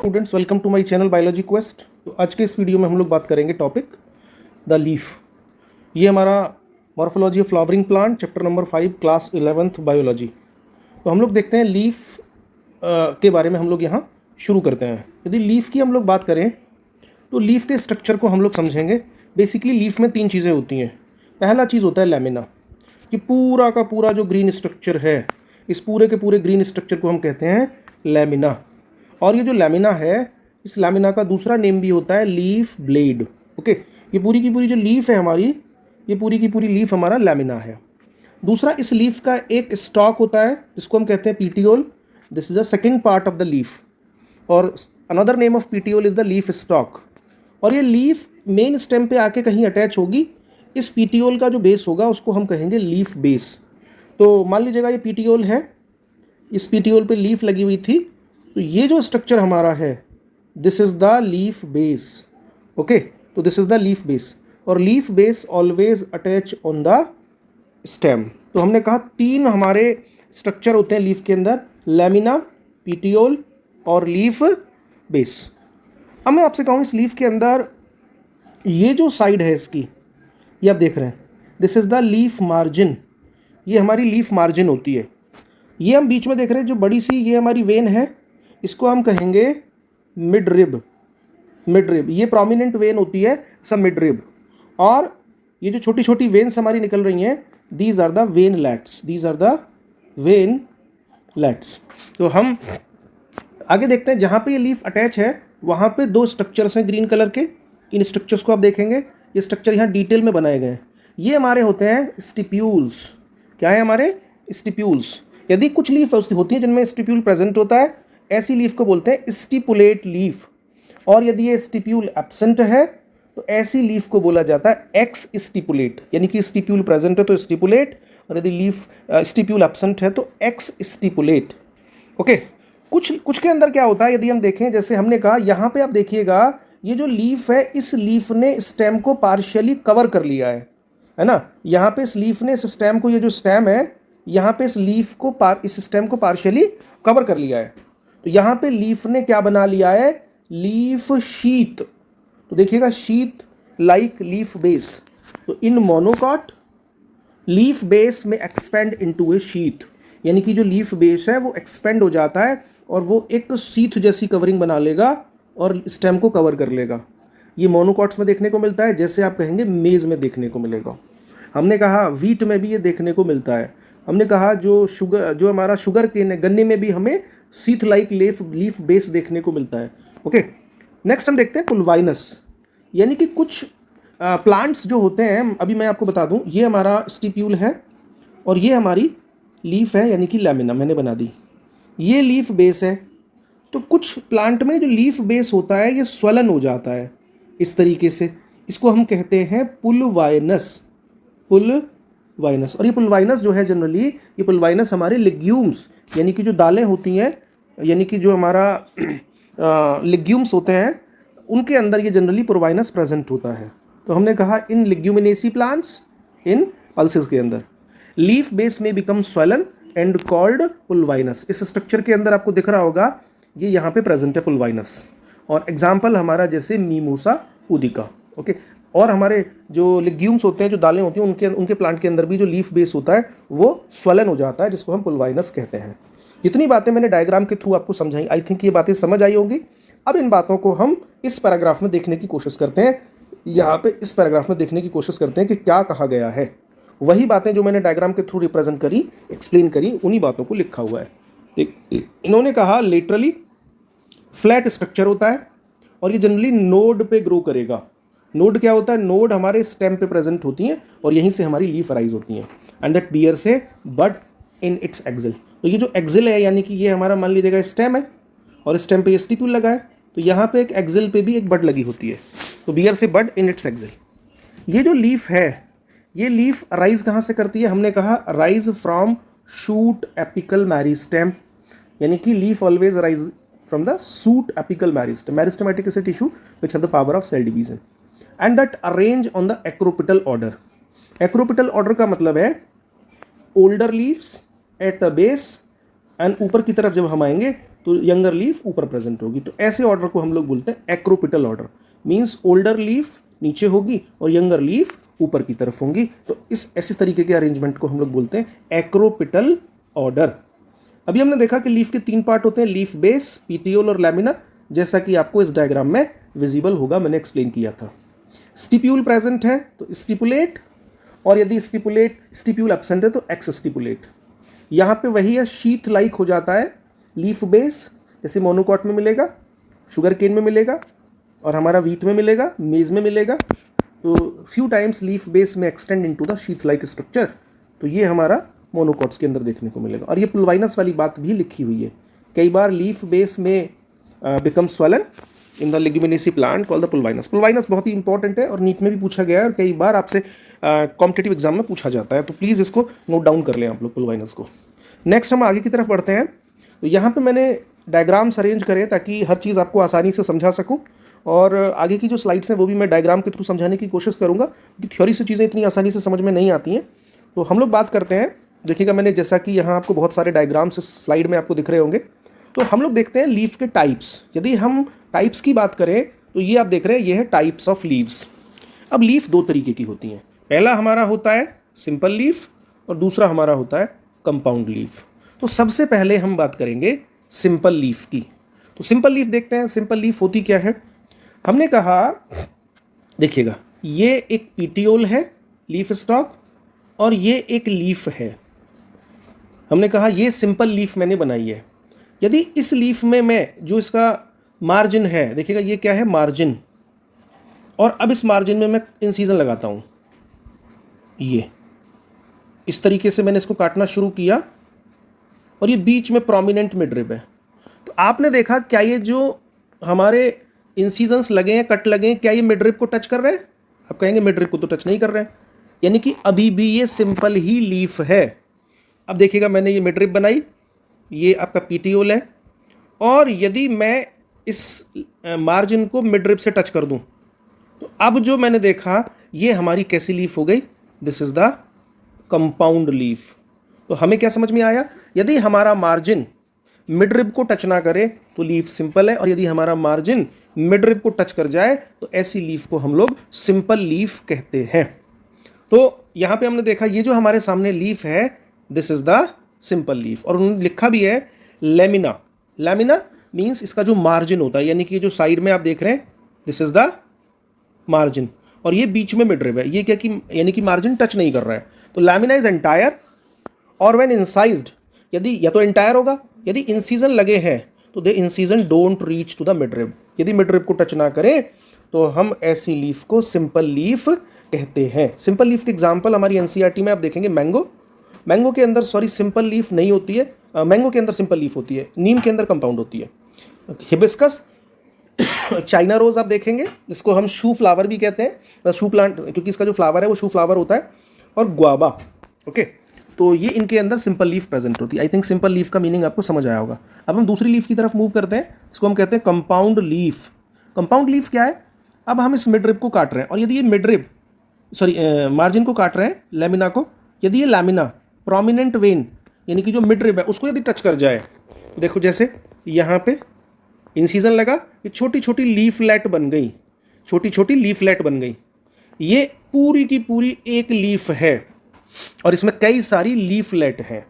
Students, welcome to my channel Biology Quest. तो आज के इस वीडियो में हम लोग बात करेंगे टॉपिक द लीफ। ये हमारा morphology of flowering plant chapter number 5 class 11th biology. तो हम लोग देखते हैं लीफ के बारे में हम लोग यहाँ शुरू करते हैं। यदि लीफ की हम लोग बात करें तो लीफ के स्ट्रक्चर को हम लोग समझेंगे। बेसिकली लीफ में 3 चीज़ें होती हैं। पहला चीज़ होता है लैमिना। कि पूरा का पूरा जो ग्रीन स्ट्रक्चर है, इस पूरे के पूरे ग्रीन स्ट्रक्चर को हम कहते हैं लैमिना। और ये जो लैमिना है, इस लैमिना का दूसरा नेम भी होता है लीफ ब्लेड। ओके, ये पूरी की पूरी जो लीफ है हमारी, ये पूरी की पूरी लीफ हमारा लैमिना है। दूसरा, इस लीफ का एक स्टॉक होता है जिसको हम कहते हैं petiole. This is the second part of the leaf, और another name of petiole is the leaf stalk. और ये लीफ मेन स्टेम पे आके कहीं अटैच होगी। इस पीटियोल का जो बेस होगा उसको हम कहेंगे लीफ बेस। तो मान लीजिएगा ये पीटियोल है, इस पीटियोल पे लीफ लगी हुई थी, तो ये जो स्ट्रक्चर हमारा है this is the leaf base. Okay, तो this is the leaf base, और leaf base always attach on the stem. तो हमने कहा 3 हमारे स्ट्रक्चर होते हैं लीफ के अंदर, लैमिना, पीटियोल और लीफ बेस। अब मैं आपसे कहूँ इस लीफ के अंदर ये जो साइड है इसकी, ये आप देख रहे हैं, this is the leaf margin. ये हमारी लीफ मार्जिन होती है। ये हम बीच में देख रहे हैं जो बड़ी सी ये हमारी वेन है, इसको हम कहेंगे मिड रिब। मिड रिब ये प्रोमिनेंट वेन होती है, सब मिड रिब। और ये जो छोटी छोटी वेन्स हमारी निकल रही हैं, these are the veinlets. These are the veinlets. तो हम आगे देखते हैं, जहाँ पे ये लीफ अटैच है वहाँ पे 2 स्ट्रक्चर्स हैं ग्रीन कलर के। इन स्ट्रक्चर्स को आप देखेंगे, ये स्ट्रक्चर यहाँ डिटेल में बनाए गए हैं। ये हमारे होते हैं स्टिप्यूल्स। क्या है हमारे? स्टिप्यूल्स। यदि कुछ लीफ होती है जिनमें स्टिप्यूल प्रेजेंट होता है, ऐसी लीफ को बोलते हैं स्टिपुलेट लीफ। और यदि ये स्टिप्यूल एब्सेंट है तो ऐसी लीफ को बोला जाता है एक्स स्टिपुलेट। यानी कि स्टिप्यूल प्रेजेंट है तो स्टिपुलेट, और यदि लीफ स्टिप्यूल एब्सेंट है तो एक्स स्टिपुलेट। ओके, कुछ के अंदर क्या होता है यदि हम देखें, जैसे हमने कहा यहाँ पे आप देखिएगा, ये जो लीफ है इस लीफ ने स्टेम को पार्शियली कवर कर लिया है ना। यहाँ पे इस लीफ ने इस स्टेम को, ये जो स्टेम है यहाँ पे इस लीफ को इस स्टेम को पार्शियली कवर कर लिया है। तो यहाँ पे लीफ ने क्या बना लिया है? Leaf sheath. तो देखिएगा, शीथ लाइक लीफ बेस। तो इन मोनोकॉट लीफ बेस में एक्सपेंड इनटू ए शीथ, यानी कि जो लीफ बेस है वो एक्सपेंड हो जाता है और वो एक शीथ जैसी कवरिंग बना लेगा और स्टेम को कवर कर लेगा। ये मोनोकॉट्स में देखने को मिलता है, जैसे आप कहेंगे मेज में देखने को मिलेगा। हमने कहा वीट में भी ये देखने को मिलता है। हमने कहा जो हमारा शुगर केन है, गन्ने में भी हमें शीथ लाइक लीफ बेस देखने को मिलता है। ओके, नेक्स्ट हम देखते हैं पुलवाइनस। यानी कि कुछ प्लांट्स जो होते हैं, अभी मैं आपको बता दूं, ये हमारा स्टिप्यूल है और ये हमारी लीफ है, यानी कि लैमिना मैंने बना दी। ये लीफ बेस है। तो कुछ प्लांट में जो लीफ बेस होता है ये स्वलन हो जाता है इस तरीके से। इसको हम कहते हैं पुलवाइनस। पुलवाइनस। और ये पुलवाइनस जो है जनरली, ये पुलवाइनस हमारे लेग्यूम्स, यानी कि जो दालें होती हैं, यानी कि जो हमारा लेग्यूम्स होते हैं, उनके अंदर ये जनरली पुलवाइनस प्रेजेंट होता है। तो हमने कहा इन लेग्यूमिनेसी प्लांट्स, इन पल्सेस के अंदर लीफ बेस में बिकम स्वलन एंड कॉल्ड पुलवाइनस। इस स्ट्रक्चर के अंदर आपको दिख रहा होगा, ये यहाँ पे प्रेजेंट है पुलवाइनस। और एग्जाम्पल हमारा जैसे मीमोसा पुदिका। ओके, और हमारे जो लेग्यूम्स होते हैं, जो दालें होती हैं, उनके प्लांट के अंदर भी जो लीफ बेस होता है वो स्वलन हो जाता है, जिसको हम पुलवाइनस कहते हैं। जितनी बातें मैंने डायग्राम के थ्रू आपको समझाई, आई थिंक ये बातें समझ आई होंगी। अब इन बातों को हम इस पैराग्राफ में देखने की कोशिश करते हैं। यहाँ पे इस पैराग्राफ में देखने की कोशिश करते हैं कि क्या कहा गया है। वही बातें जो मैंने डायग्राम के थ्रू रिप्रेजेंट करी, एक्सप्लेन करी, उन्हीं बातों को लिखा हुआ है। इन्होंने कहा लेटरली फ्लैट स्ट्रक्चर होता है और ये जनरली नोड पे ग्रो करेगा। नोड क्या होता है? नोड हमारे स्टेम पे प्रेजेंट होती हैं और यहीं से हमारी लीफ अराइज होती हैं। एंड दैट बियर से बड इन इट्स एक्सिल। तो ये जो एक्सिल है, यानी कि ये हमारा मान लीजिएगा स्टेम है और स्टेम पे ये स्टिप्यूल लगा है, तो यहाँ पे एक एक्सिल पे भी एक बड लगी होती है। तो बियर से बड इन इट्स एक्सिल। ये जो लीफ है, ये लीफ अराइज कहाँ से करती है? हमने कहा arise from shoot apical meristem. यानी कि leaf always arise from the shoot apical meristem. Meristematic is a tissue which have the power of cell division and that arrange on the acropetal order. Acropetal order का मतलब है older leaves at the base, and ऊपर की तरफ जब हम आएंगे तो यंगर लीफ ऊपर प्रेजेंट होगी। तो ऐसे ऑर्डर को हम लोग बोलते हैं acropetal order, means older leaf नीचे होगी और यंगर लीफ ऊपर की तरफ होंगी। तो ऐसे तरीके के अरेंजमेंट को हम लोग बोलते हैं एक्रोपिटल ऑर्डर। अभी हमने देखा कि लीफ के 3 पार्ट होते हैं, लीफ बेस, पीटियोल और लैमिना, जैसा कि आपको इस डायग्राम में विजिबल होगा, मैंने एक्सप्लेन किया था। स्टिप्यूल प्रेजेंट है तो स्टिपुलेट, और यदि स्टिप्यूल एब्सेंट है तो एक्स स्टिपुलेट। यहाँ पे वही है, शीट लाइक हो जाता है लीफ बेस, जैसे मोनोकॉट में मिलेगा, शुगर केन में मिलेगा और हमारा वीट में मिलेगा, मेज में मिलेगा। तो फ्यू टाइम्स लीफ बेस में extend into the sheet like structure, तो ये हमारा मोनोकॉट्स के अंदर देखने को मिलेगा। और ये पुलवाइनस वाली बात भी लिखी हुई है, कई बार लीफ बेस में become swollen in the leguminosae plant called the pulvinus. Pulvinus बहुत ही इंपॉर्टेंट है और नीट में भी पूछा गया है और कई बार आपसे कॉम्पिटिटिव एग्जाम में पूछा जाता है, तो प्लीज़ इसको नोट डाउन कर लें आप लोग पुलवाइनस को। नेक्स्ट हम आगे की तरफ बढ़ते हैं। तो यहाँ पे मैंने डायग्राम्स अरेंज करे ताकि हर चीज़ आपको आसानी से समझा सकूँ, और आगे की जो स्लाइड्स हैं वो भी मैं डायग्राम के थ्रू समझाने की कोशिश करूँगा, क्योंकि थ्योरी से चीज़ें इतनी आसानी से समझ में नहीं आती हैं। तो हम लोग बात करते हैं, देखिएगा मैंने जैसा कि यहाँ आपको बहुत सारे डायग्राम्स इस स्लाइड में आपको दिख रहे होंगे। तो हम लोग देखते हैं लीफ के टाइप्स। यदि हम टाइप्स की बात करें तो ये आप देख रहे हैं, ये है टाइप्स ऑफ लीव्स। अब लीफ 2 तरीके की होती हैं, पहला हमारा होता है सिंपल लीफ और दूसरा हमारा होता है कंपाउंड लीफ। तो सबसे पहले हम बात करेंगे सिंपल लीफ की। तो सिंपल लीफ देखते हैं, सिंपल लीफ होती क्या है। हमने कहा, देखिएगा ये एक पीटियोल है, लीफ स्टॉक, और ये एक लीफ है। हमने कहा ये सिंपल लीफ मैंने बनाई है। यदि इस लीफ में मैं जो इसका मार्जिन है, देखिएगा ये क्या है, मार्जिन, और अब इस मार्जिन में मैं इंसिजन लगाता हूँ, ये इस तरीके से मैंने इसको काटना शुरू किया और ये बीच में प्रोमिनेंट मिडरिब है। तो आपने देखा क्या ये जो हमारे इंसिजन्स लगे हैं, कट लगे हैं, क्या ये मिडरिब को टच कर रहे हैं? आप कहेंगे मिडरिब को तो टच नहीं कर रहे हैं, यानी कि अभी भी ये सिंपल ही लीफ है। अब देखिएगा मैंने ये मिडरिब बनाई, ये आपका पीटियोल है, और यदि मैं इस मार्जिन को मिडरिब से टच कर दूं तो अब जो मैंने देखा ये हमारी कैसी लीफ हो गई, this is the compound leaf. तो हमें क्या समझ में आया, यदि हमारा मार्जिन मिडरिब को टच ना करे तो लीफ सिंपल है, और यदि हमारा मार्जिन मिडरिब को टच कर जाए तो ऐसी लीफ को हम लोग सिंपल लीफ कहते हैं। तो यहाँ पे हमने देखा ये जो हमारे सामने लीफ है, this is the simple leaf, और उन्होंने लिखा भी है लेमिना। लेमिना मीन्स इसका जो मार्जिन होता है, यानी कि जो साइड में आप देख रहे हैं, दिस इज द मार्जिन, और ये बीच में मिडरिब है, ये क्या कि यानी कि मार्जिन टच नहीं कर रहा है। तो लैमिना इज एंटायर, और व्हेन इंसाइज्ड, यदि या तो एंटायर होगा, यदि इंसीजन लगे हैं तो they incision don't reach to the midrib, यदि मिडरिब को टच ना करें तो हम ऐसी लीफ को सिंपल लीफ कहते हैं। सिंपल लीफ के एग्जाम्पल हमारी एनसीईआरटी में आप देखेंगे, मैंगो के अंदर सिंपल लीफ नहीं होती है, मैंगो के अंदर सिंपल लीफ होती है, नीम के अंदर कंपाउंड होती है। हिबिस्कस, चाइना रोज आप देखेंगे, जिसको हम शू फ्लावर भी कहते हैं, शू प्लांट, क्योंकि इसका जो फ्लावर है वो शू फ्लावर होता है, और गुआवा, ओके। तो ये इनके अंदर सिंपल लीफ प्रेजेंट होती है। आई थिंक सिंपल लीफ का मीनिंग आपको समझ आया होगा। अब हम दूसरी लीफ की तरफ मूव करते हैं, इसको हम कहते हैं कंपाउंड लीफ। कंपाउंड लीफ क्या है, अब हम इस मिडरिब को काट रहे हैं, और यदि ये मिडरिब मार्जिन को काट रहे हैं, लेमिना को, यदि ये लैमिना प्रोमिनेंट वेन यानी कि जो मिडरिब है उसको यदि टच कर जाए, देखो जैसे यहाँ पे इंसिजन लगा, ये छोटी छोटी लीफलेट बन गई, छोटी छोटी लीफलेट बन गई। ये पूरी की पूरी एक लीफ है और इसमें कई सारी लीफलेट हैं।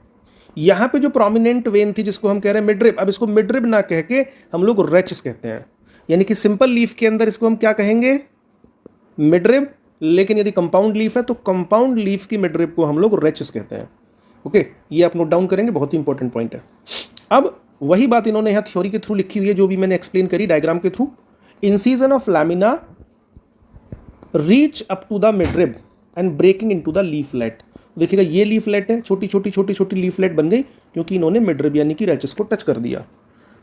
यहाँ पे जो प्रोमिनेंट वेन थी जिसको हम कह रहे हैं मिडरिब, अब इसको मिडरिब ना कह के हम लोग रेचस कहते हैं, यानी कि सिंपल लीफ के अंदर इसको हम क्या कहेंगे, मिडरिब, लेकिन यदि कंपाउंड लीफ है तो कंपाउंड लीफ की मिडरिब को हम लोग रेचस कहते हैं। ओके, ये आप नोट डाउन करेंगे, बहुत ही इंपॉर्टेंट पॉइंट है। अब वही बात इन्होंने यहाँ थ्योरी के थ्रू लिखी हुई है जो भी मैंने एक्सप्लेन करी डायग्राम के through. Incision of lamina reach up to the midrib and breaking into the leaflet. देखिएगा ये लीफलेट है, छोटी छोटी लीफलेट बन गई क्योंकि इन्होंने मिडरिब यानी कि रेचस को टच कर दिया।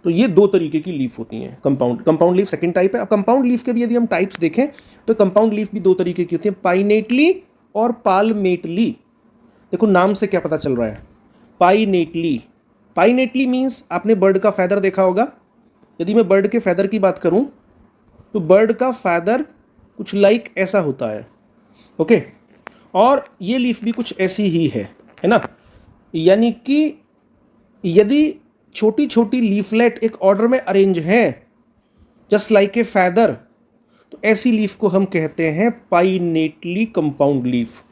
तो ये 2 तरीके की लीफ होती हैं। कंपाउंड लीफ सेकंड टाइप है। अब कंपाउंड लीफ के भी यदि हम टाइप्स देखें तो कंपाउंड लीफ भी 2 तरीके की होती है, पाइनेटली और पाल्मेटली। देखो नाम से क्या पता चल रहा है, पाइनेटली। पाइनेटली मीन्स आपने बर्ड का फैदर देखा होगा। यदि मैं बर्ड के फैदर की बात करूं तो बर्ड का फैदर कुछ लाइक ऐसा होता है, ओके, और ये लीफ भी कुछ ऐसी ही है ना। यानी कि यदि छोटी छोटी लीफलेट एक ऑर्डर में अरेंज हैं, जस्ट लाइक ए फैदर, तो ऐसी लीफ को हम कहते हैं पाइनेटली कंपाउंड लीफ।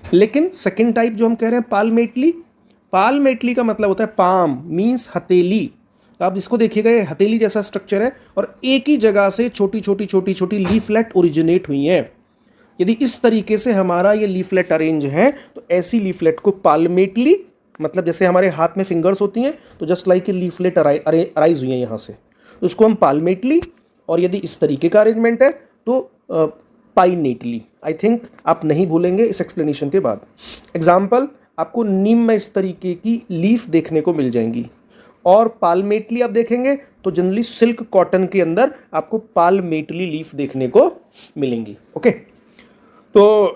लेकिन सेकेंड टाइप जो हम कह रहे हैं पाल्मेटली, पाल्मेटली का मतलब होता है पाम मीन्स हथेली। तो आप इसको देखिएगा, ये हथेली जैसा स्ट्रक्चर है और एक ही जगह से छोटी छोटी छोटी छोटी लीफलेट ओरिजिनेट हुई हैं। यदि इस तरीके से हमारा ये लीफलेट अरेंज है तो ऐसी लीफलेट को पाल्मेटली, मतलब जैसे हमारे हाथ में फिंगर्स होती हैं तो just like a leaflet arise हुई है यहाँ से, तो उसको हम पाल्मेटली, और यदि इस तरीके का अरेंजमेंट है तो पाइनेटली। आई थिंक आप नहीं भूलेंगे इस एक्सप्लेनेशन के बाद। एग्जाम्पल, आपको नीम में इस तरीके की लीफ देखने को मिल जाएंगी, और पाल्मेटली आप देखेंगे तो जनरली सिल्क कॉटन के अंदर आपको पाल्मेटली लीफ देखने को मिलेंगी। ओके, तो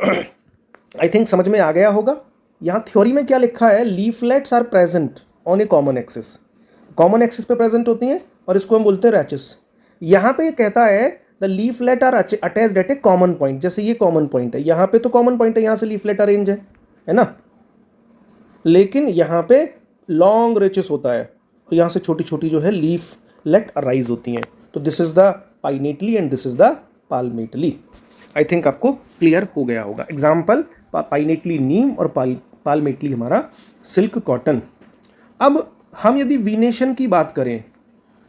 आई थिंक समझ में आ गया होगा। यहाँ थ्योरी में क्या लिखा है, leaflets are present on a common axis, common axis पे प्रेजेंट होती हैं और इसको हम बोलते हैं रैचेस। यहाँ पे कहता है the leaflet are attached at a common point, जैसे ये कॉमन पॉइंट है, यहाँ पे तो कॉमन पॉइंट है, यहाँ से लीफलेट अरेंज है ना, लेकिन यहाँ पे लॉन्ग रेचेस होता है तो यहाँ से छोटी छोटी जो है लीफलेट अराइज होती हैं। तो this is the pinnately and this is the palmately. I think आपको क्लियर हो गया होगा। एग्जाम्पल, पाइनेटली नीम और पाल्मेटली हमारा सिल्क कॉटन। अब हम यदि वीनेशन की बात करें,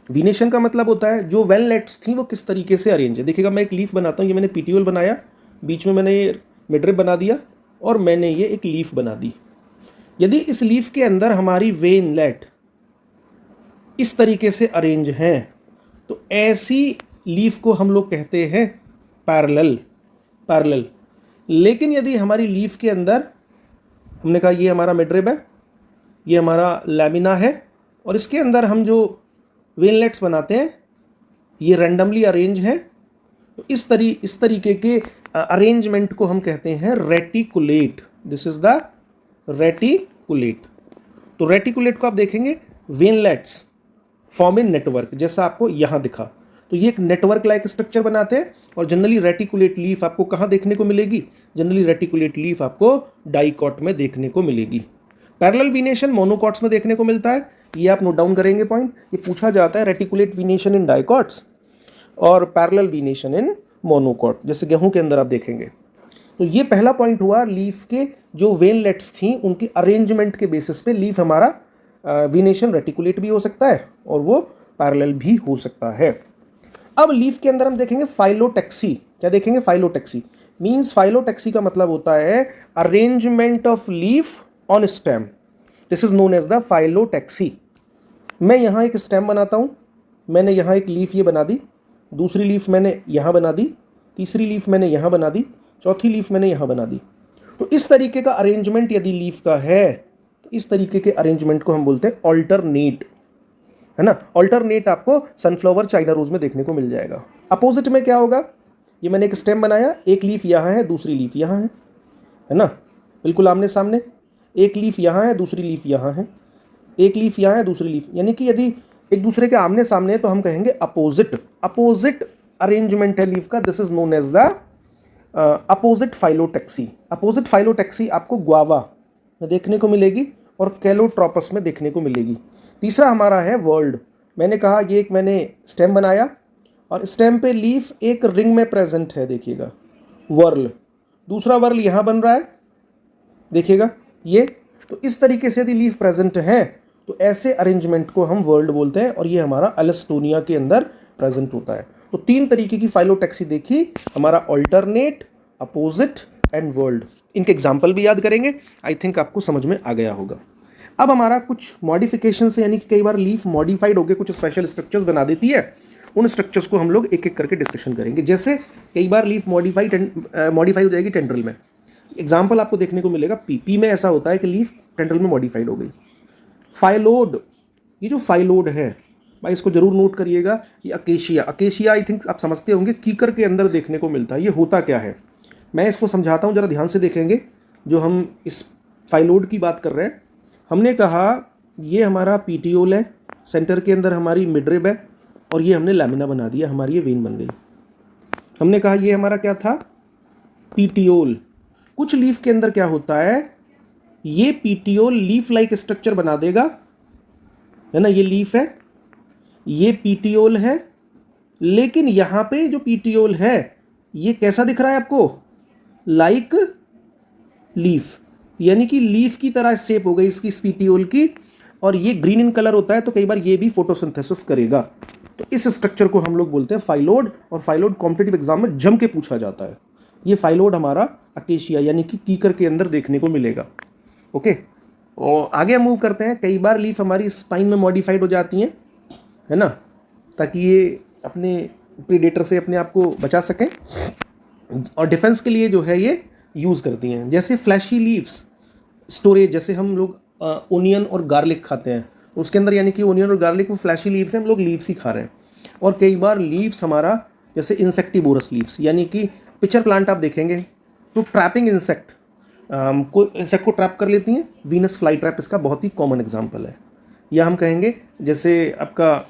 वीनेशन का मतलब होता है जो वेलनेट्स थी वो किस तरीके से अरेंज है। देखिएगा, मैं एक लीफ बनाता हूँ, ये मैंने पीटीओल बनाया, बीच में मैंने ये मिडरिब बना दिया और मैंने ये एक लीफ बना दी। यदि इस लीफ के अंदर हमारी वेनलेट इस तरीके से अरेंज हैं तो ऐसी लीफ को हम लोग कहते हैं पैरेलल। लेकिन यदि हमारी लीफ के अंदर, हमने कहा ये हमारा मिडरिब है, ये हमारा लैमिना है, और इसके अंदर हम जो वेनलेट्स बनाते हैं ये रैंडमली अरेंज है, तो इस तरीके के अरेंजमेंट को हम कहते हैं reticulate. This is the reticulate. तो रेटिकुलेट को आप देखेंगे, वेनलेट्स फॉर्म इन नेटवर्क, जैसा आपको यहाँ दिखा, तो ये एक नेटवर्क लाइक स्ट्रक्चर बनाते हैं। और जनरली रेटिकुलेट लीफ आपको कहाँ देखने को मिलेगी, जनरली रेटिकुलेट लीफ आपको डाइकॉट में देखने को मिलेगी। पैरेलल वीनेशन मोनोकॉट्स में देखने को मिलता है, ये आप नोट डाउन करेंगे पॉइंट, ये पूछा जाता है रेटिकुलेट वीनेशन इन डाइकॉट्स और पैरेलल वीनेशन इन मोनोकॉट, जैसे गेहूं के अंदर आप देखेंगे। तो ये पहला पॉइंट हुआ, लीफ के जो वेनलेट्स थी उनकी अरेंजमेंट के बेसिस पे लीफ हमारा वीनेशन रेटिकुलेट भी हो सकता है और वो पैरेलल भी हो सकता है। अब लीफ के अंदर हम देखेंगे फाइलोटेक्सी। क्या देखेंगे, फाइलोटेक्सी मीन्स, फाइलोटेक्सी का मतलब होता है arrangement of leaf on stem. This is known as the phyllotaxy. मैं यहाँ एक स्टेम बनाता हूँ, मैंने यहाँ एक लीफ ये बना दी, दूसरी लीफ मैंने यहाँ बना दी, तीसरी लीफ मैंने यहाँ बना दी, चौथी लीफ मैंने यहाँ बना दी। तो इस तरीके का अरेंजमेंट यदि लीफ का है तो इस तरीके के अरेंजमेंट को हम बोलते हैं ऑल्टरनेट, है ना। ऑल्टरनेट आपको सनफ्लावर चाइना रोज में देखने को मिल जाएगा। अपोजिट में क्या होगा, ये मैंने एक स्टेम बनाया, एक लीफ यहाँ है, दूसरी लीफ यहाँ है ना, बिल्कुल आमने सामने। एक लीफ यहाँ है, दूसरी लीफ यहाँ है, एक लीफ यहाँ है, दूसरी लीफ, यानी कि यदि एक दूसरे के आमने सामने है तो हम कहेंगे अपोजिट अरेंजमेंट है लीफ का। This is known as the opposite phyllotaxy. Opposite phyllotaxy आपको ग्वावा में देखने को मिलेगी और कैलोट्रोपस में देखने को मिलेगी। तीसरा हमारा है वर्ल्ड। मैंने कहा ये एक मैंने स्टेम बनाया और स्टेम पे लीफ एक रिंग में प्रेजेंट है, देखिएगा वर्ल, दूसरा वर्ल यहाँ बन रहा है, देखिएगा ये। तो इस तरीके से यदि लीफ प्रेजेंट है तो ऐसे अरेंजमेंट को हम वर्ल्ड बोलते हैं और ये हमारा अलेस्टोनिया के अंदर प्रेजेंट होता है। तो तीन तरीके की फाइलोटेक्सी देखी, हमारा ऑल्टरनेट, अपोजिट एंड वर्ल्ड। इनके एग्जाम्पल भी याद करेंगे, आई थिंक आपको समझ में आ गया होगा। अब हमारा कुछ मॉडिफिकेशन से, यानी कि कई बार लीफ मॉडिफाइड होकर कुछ स्पेशल स्ट्रक्चर्स बना देती है, उन स्ट्रक्चर्स को हम लोग एक एक करके डिस्कशन करेंगे। जैसे कई बार लीफ मॉडिफाई हो जाएगी टेंड्रिल में। एग्जाम्पल आपको देखने को मिलेगा, पीपी में ऐसा होता है कि लीफ टेंड्रिल में मॉडिफाइड हो गई। फाइलोड, ये जो फाइलोड है भाई इसको जरूर नोट करिएगा। ये अकेशिया आई थिंक आप समझते होंगे, कीकर के अंदर देखने को मिलता है। ये होता क्या है, मैं इसको समझाता हूँ, जरा ध्यान से देखेंगे। जो हम इस फाइलोड की बात कर रहे हैं, हमने कहा ये हमारा पीटियोल है, सेंटर के अंदर हमारी मिडरिब है और ये हमने लैमिना बना दिया, हमारी ये वेन बन गई। हमने कहा ये हमारा क्या था, पीटियोल। कुछ लीफ के अंदर क्या होता है, ये पीटियोल लीफ लाइक स्ट्रक्चर बना देगा है ना, ये लीफ है, ये पीटियोल है, लेकिन यहाँ पे जो पीटियोल है ये कैसा दिख रहा है आपको, लाइक लीफ, यानी कि लीफ की तरह शेप हो गई इसकी पीटियोल की, और ये ग्रीन इन कलर होता है तो कई बार ये भी फोटोसिंथेसिस करेगा। तो इस स्ट्रक्चर को हम लोग बोलते हैं फाइलोड, और फाइलोड कॉम्पिटिटिव एग्जाम में जम के पूछा जाता है। ये फाइलोड हमारा अकेशिया यानी कि कीकर के अंदर देखने को मिलेगा। ओके, और आगे हम मूव करते हैं। कई बार लीफ हमारी स्पाइन में मॉडिफाइड हो जाती हैं, है ना, ताकि ये अपने प्रीडेटर से अपने आप को बचा सकें, और डिफेंस के लिए जो है ये यूज़ करती हैं। जैसे फ्लैशी लीव्स स्टोरेज, जैसे हम लोग ओनियन और गार्लिक खाते हैं, उसके अंदर यानी कि ओनियन और गार्लिक वो फ्लैशी लीव्स हैं, हम लोग लीव्स ही खा रहे हैं। और कई बार लीव्स हमारा जैसे इंसेक्टिवोरस लीव्स, यानी कि पिचर प्लांट आप देखेंगे तो ट्रैपिंग इंसेक्ट को इंसेक्ट को ट्रैप कर लेती हैं। वीनस फ्लाई ट्रैप इसका बहुत ही कॉमन एग्जाम्पल है। या हम कहेंगे जैसे आपका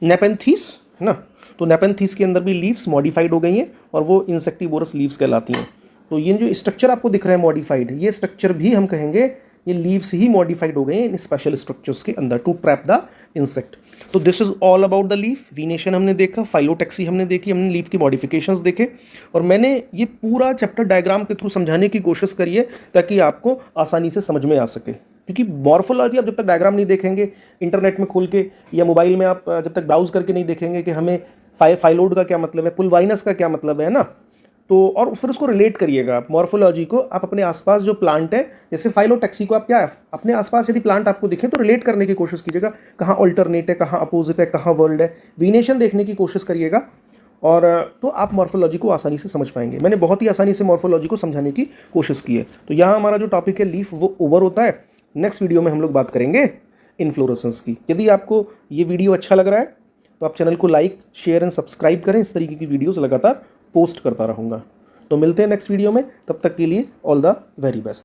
नेपेंथीस है ना, तो नेपेंथीस के अंदर भी लीव्स मॉडिफाइड हो गई हैं और वो इंसेक्टिवोरस लीव्स कहलाती हैं। तो ये जो स्ट्रक्चर आपको दिख रहा है मॉडिफाइड, ये स्ट्रक्चर भी हम कहेंगे ये लीव्स ही मॉडिफाइड हो गए हैं इन स्पेशल स्ट्रक्चर्स के अंदर टू ट्रैप द इंसेक्ट। तो this is all about the leaf. Venation हमने देखा, फाइलोटैक्सी हमने देखी, हमने लीफ की मॉडिफिकेशंस देखे, और मैंने ये पूरा चैप्टर डायग्राम के थ्रू समझाने की कोशिश करी है ताकि आपको आसानी से समझ में आ सके। क्योंकि मॉर्फोलॉजी आप जब तक डायग्राम नहीं देखेंगे इंटरनेट में खोल के, या मोबाइल में आप जब तक ब्राउज करके नहीं देखेंगे कि हमें फाइलोड का क्या मतलब है, पुलवाइनस का क्या मतलब है ना, तो और फिर उसको रिलेट करिएगा आप मॉर्फोलॉजी को। आप अपने आसपास जो प्लांट है, जैसे फाइलोटैक्सी को आप क्या है अपने आसपास यदि प्लांट आपको दिखे तो रिलेट करने की कोशिश कीजिएगा, कहाँ ऑल्टरनेट है, कहाँ अपोजिट है, कहाँ वर्ल्ड है। वीनेशन देखने की कोशिश करिएगा, और तो आप मॉर्फोलॉजी को आसानी से समझ पाएंगे। मैंने बहुत ही आसानी से मॉर्फोलॉजी को समझाने की कोशिश की है। तो यहाँ हमारा जो टॉपिक है लीफ वो ओवर होता है। नेक्स्ट वीडियो में हम लोग बात करेंगे इन्फ्लोरेसेंस की। यदि आपको ये वीडियो अच्छा लग रहा है तो आप चैनल को लाइक, शेयर एंड सब्सक्राइब करें। इस तरीके की वीडियोस लगातार पोस्ट करता रहूँगा। तो मिलते हैं नेक्स्ट वीडियो में, तब तक के लिए ऑल द वेरी बेस्ट।